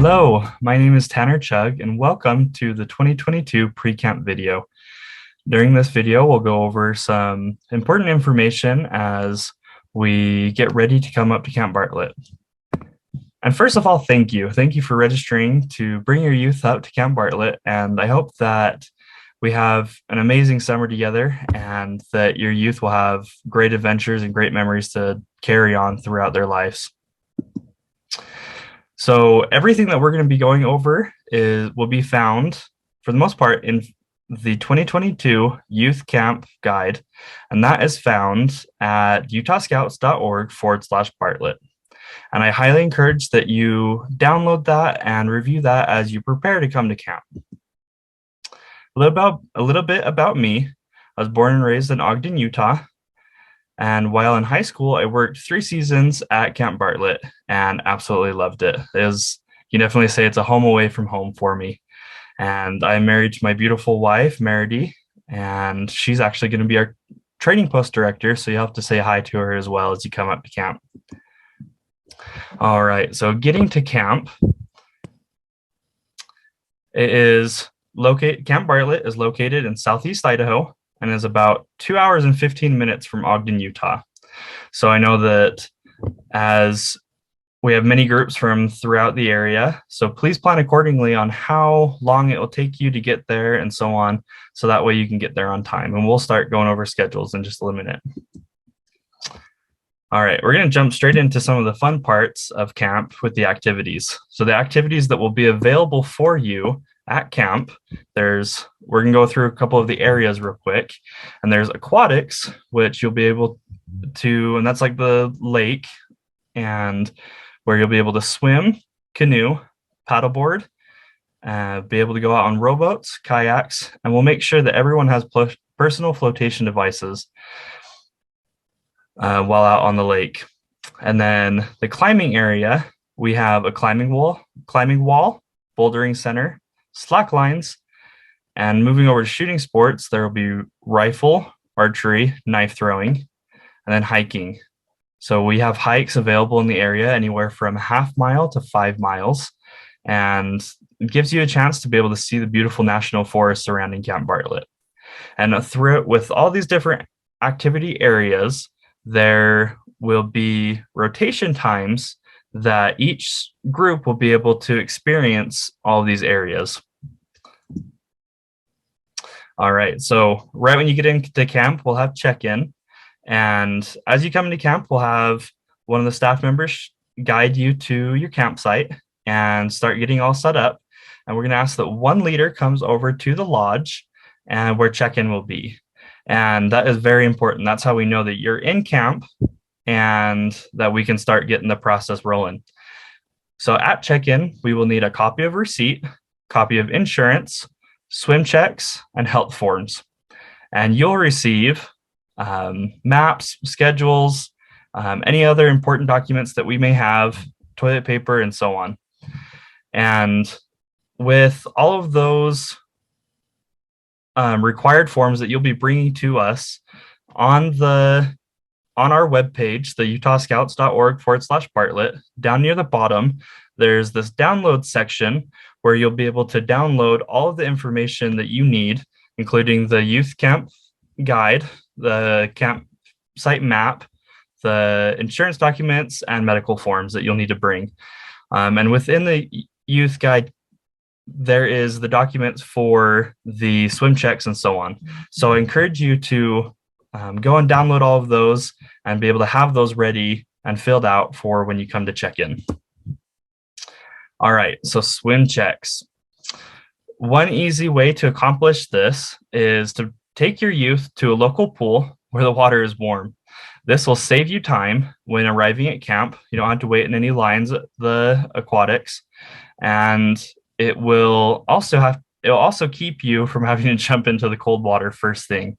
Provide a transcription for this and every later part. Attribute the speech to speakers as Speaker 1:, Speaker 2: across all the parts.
Speaker 1: Hello, my name is Tanner Chug, and welcome to the 2022 pre-camp video. During this video, we'll go over some important information as we get ready to come up to Camp Bartlett. And first of all, thank you. Thank you for registering to bring your youth up to Camp Bartlett, and I hope that we have an amazing summer together and that your youth will have great adventures and great memories to carry on throughout their lives. So everything that we're going to be going over will be found, for the most part, in the 2022 Youth Camp Guide, and that is found at utahscouts.org/Bartlett. And I highly encourage that you download that and review that as you prepare to come to camp. A little bit about me. I was born and raised in Ogden, Utah. And while in high school, I worked 3 seasons at Camp Bartlett and absolutely loved it. You can definitely say it's a home away from home for me. And I'm married to my beautiful wife, Meredy, and she's actually going to be our training post director. So you'll have to say hi to her as well as you come up to camp. All right, so getting to camp, Camp Bartlett is located in Southeast Idaho and is about 2 hours and 15 minutes from Ogden, Utah. So I know that as we have many groups from throughout the area, so please plan accordingly on how long it will take you to get there and so on, so that way you can get there on time. And we'll start going over schedules in just a minute. All right, we're going to jump straight into some of the fun parts of camp with the activities. So the activities that will be available for you at camp, we're going to go through a couple of the areas real quick. And there's aquatics, which you'll be able to, and that's like the lake, and where you'll be able to swim, canoe, paddleboard, be able to go out on rowboats, kayaks, and we'll make sure that everyone has personal flotation devices while out on the lake. And then the climbing area, we have a climbing wall, bouldering center, slack lines, and moving over to shooting sports, there will be rifle, archery, knife throwing, and then hiking. So we have hikes available in the area anywhere from 1/2 mile to 5 miles, and it gives you a chance to be able to see the beautiful national forest surrounding Camp Bartlett. And with all these different activity areas, there will be rotation times that each group will be able to experience all these areas. All right, so right when you get into camp, we'll have check-in. And as you come into camp, we'll have one of the staff members guide you to your campsite and start getting all set up. And we're going to ask that one leader comes over to the lodge and where check-in will be. And that is very important. That's how we know that you're in camp and that we can start getting the process rolling. So at check-in, we will need a copy of receipt, copy of insurance, swim checks, and health forms. And you'll receive maps, schedules, any other important documents that we may have, toilet paper, and so on. And with all of those required forms that you'll be bringing to us on our webpage, the utahscouts.org/Bartlett, down near the bottom, there's this download section where you'll be able to download all of the information that you need, including the youth camp guide, the campsite map, the insurance documents, and medical forms that you'll need to bring. And within the youth guide, there is the documents for the swim checks and so on. So I encourage you to go and download all of those and be able to have those ready and filled out for when you come to check in. All right, so swim checks. One easy way to accomplish this is to take your youth to a local pool where the water is warm. This will save you time when arriving at camp. You don't have to wait in any lines at the aquatics, and it will also keep you from having to jump into the cold water first thing.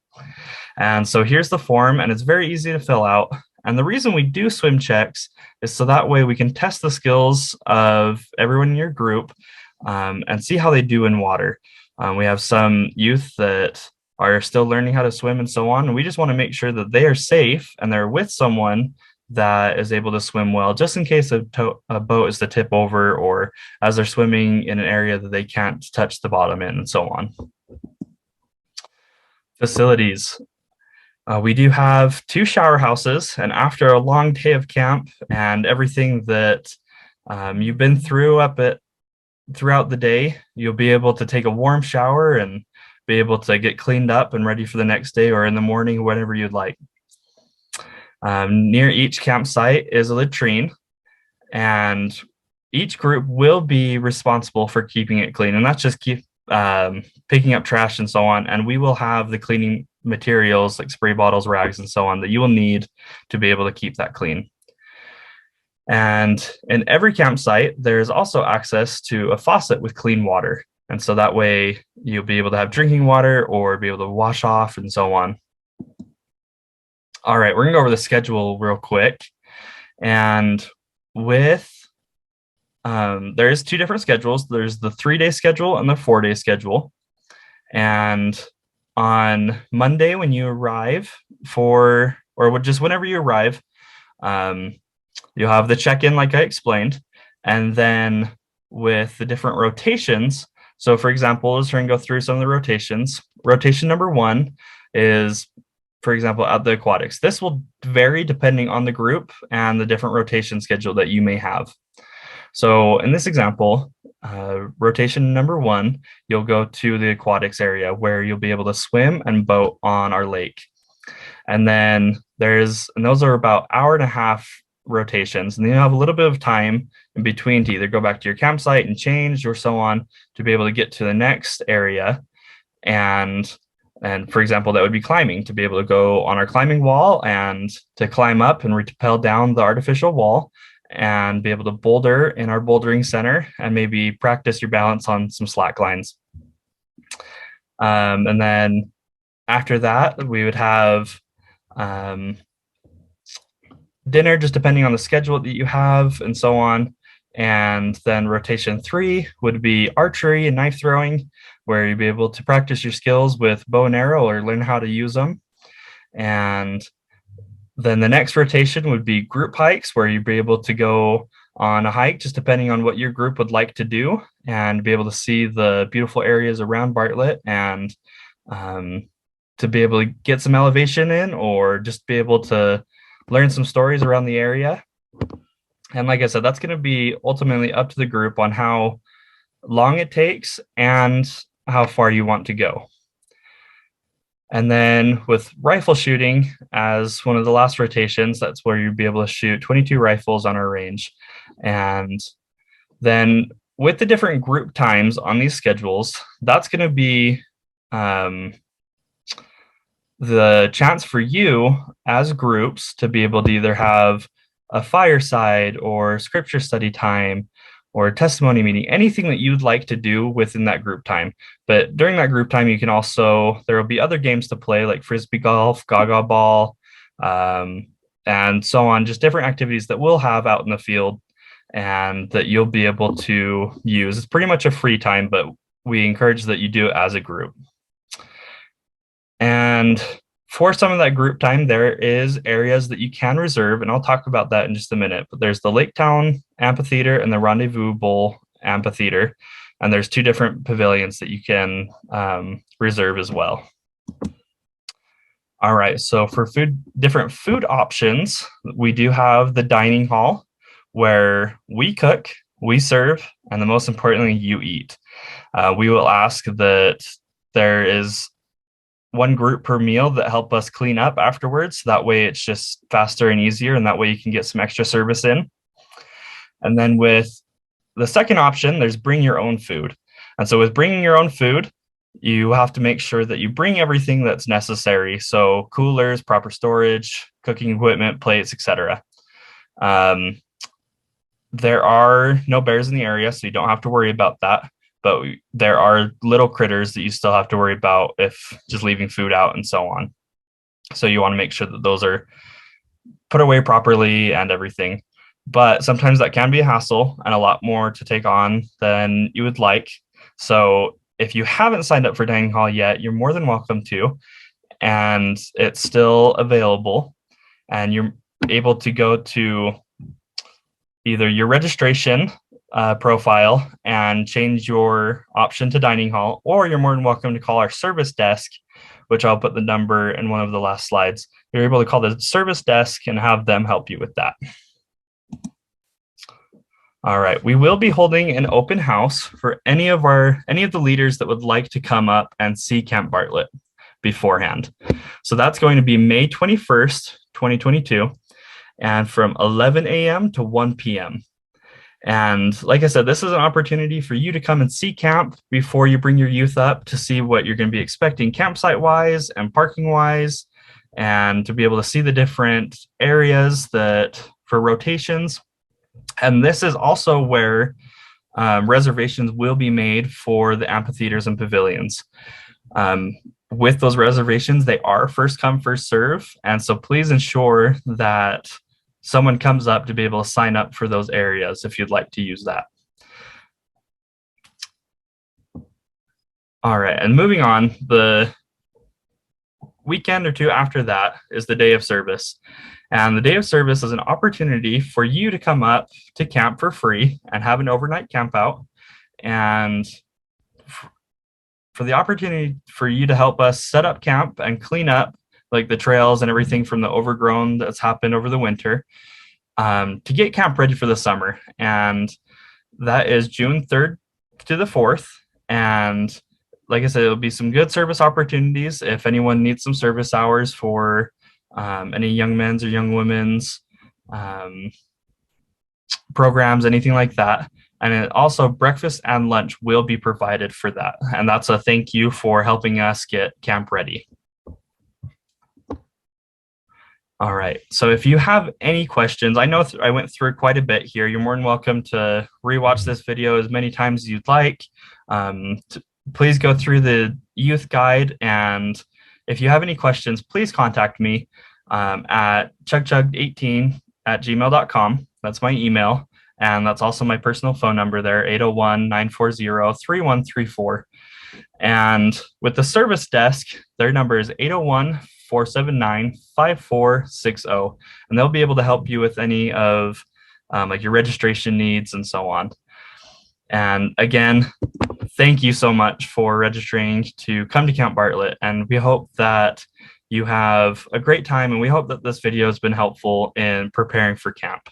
Speaker 1: And so here's the form, and it's very easy to fill out. And the reason we do swim checks is so that way we can test the skills of everyone in your group and see how they do in water. We have some youth that are still learning how to swim and so on, and we just want to make sure that they are safe and they're with someone that is able to swim well, just in case a boat is to tip over, or as they're swimming in an area that they can't touch the bottom in, and so on. Facilities. We do have 2 shower houses, and after a long day of camp and everything that you've been through throughout the day, you'll be able to take a warm shower and be able to get cleaned up and ready for the next day, or in the morning, whenever you'd like. Near each campsite is a latrine, and each group will be responsible for keeping it clean, and that's just picking up trash and so on. And we will have the cleaning materials like spray bottles, rags, and so on that you will need to be able to keep that clean. And in every campsite, there's also access to a faucet with clean water. And so that way you'll be able to have drinking water or be able to wash off and so on. All right, we're gonna go over the schedule real quick. And with, there's 2 different schedules. There's the 3-day schedule and the 4-day schedule. And on Monday, when you arrive or just whenever you arrive, you'll have the check-in like I explained. And then with the different rotations, so for example, let's try and go through some of the rotations. Rotation number 1 is, for example, at the aquatics. This will vary depending on the group and the different rotation schedule that you may have. So in this example, rotation number 1, you'll go to the aquatics area where you'll be able to swim and boat on our lake. And then those are about 1.5-hour rotations. And then you have a little bit of time in between to either go back to your campsite and change or so on to be able to get to the next area. And for example, that would be climbing, to be able to go on our climbing wall and to climb up and rappel down the artificial wall and be able to boulder in our bouldering center and maybe practice your balance on some slack lines. And then after that, we would have dinner, just depending on the schedule that you have and so on. And then rotation 3 would be archery and knife throwing, where you'll be able to practice your skills with bow and arrow or learn how to use them. And then the next rotation would be group hikes, where you'd be able to go on a hike, just depending on what your group would like to do, and be able to see the beautiful areas around Bartlett and to be able to get some elevation in, or just be able to learn some stories around the area. And like I said, that's going to be ultimately up to the group on how long it takes and how far you want to go. And then with rifle shooting as one of the last rotations, that's where you'd be able to shoot 22 rifles on our range. And then with the different group times on these schedules, that's going to be the chance for you as groups to be able to either have a fireside or scripture study time or testimony meeting, anything that you'd like to do within that group time. But during that group time, you can also, there will be other games to play like frisbee golf, gaga ball, and so on, just different activities that we'll have out in the field and that you'll be able to use. It's pretty much a free time, but we encourage that you do it as a group. And for some of that group time, there is areas that you can reserve, and I'll talk about that in just a minute. But there's the Lake Town Amphitheater and the Rendezvous Bowl Amphitheater, and there's 2 different pavilions that you can reserve as well. All right, so for different food options, we do have the dining hall where we cook, we serve, and the most importantly, you eat. We will ask that there is 1 group per meal that help us clean up afterwards. That way it's just faster and easier, and that way you can get some extra service in. And then with the second option, there's bring your own food. And so with bringing your own food, you have to make sure that you bring everything that's necessary. So coolers, proper storage, cooking equipment, plates, etc. There are no bears in the area, so you don't have to worry about that. But there are little critters that you still have to worry about if just leaving food out and so on. So you want to make sure that those are put away properly and everything. But sometimes that can be a hassle and a lot more to take on than you would like. So if you haven't signed up for dining hall yet, you're more than welcome to, and it's still available. And able to go to either your registration profile and change your option to dining hall, or you're more than welcome to call our service desk, which I'll put the number in one of the last slides. You're able to call the service desk and have them help you with that. All right, we will be holding an open house for any of the leaders that would like to come up and see Camp Bartlett beforehand. So that's going to be May 21st, 2022, and from 11 a.m. to 1 p.m. And like I said, this is an opportunity for you to come and see camp before you bring your youth up, to see what you're going to be expecting campsite-wise and parking-wise, and to be able to see the different areas that for rotations. And this is also where reservations will be made for the amphitheaters and pavilions. With those reservations, they are first come, first serve. And so please ensure that someone comes up to be able to sign up for those areas if you'd like to use that. All right, and moving on, the weekend or two after that is the day of service. And the day of service is an opportunity for you to come up to camp for free and have an overnight camp out, and for the opportunity for you to help us set up camp and clean up like the trails and everything from the overgrown that's happened over the winter, to get camp ready for the summer. And that is June 3rd to the 4th. And like I said, it'll be some good service opportunities if anyone needs some service hours for any young men's or young women's programs, anything like that. And also breakfast and lunch will be provided for that. And that's a thank you for helping us get camp ready. All right, so if you have any questions, I know I went through quite a bit here. You're more than welcome to rewatch this video as many times as you'd like. Please go through the youth guide, and if you have any questions, please contact me at chugchug18@gmail.com. That's my email, and that's also my personal phone number there, 801-940-3134. And with the service desk, their number is 801-479-5460, and they'll be able to help you with any of like your registration needs and so on. And again, thank you so much for registering to come to Camp Bartlett, and we hope that you have a great time, and we hope that this video has been helpful in preparing for camp.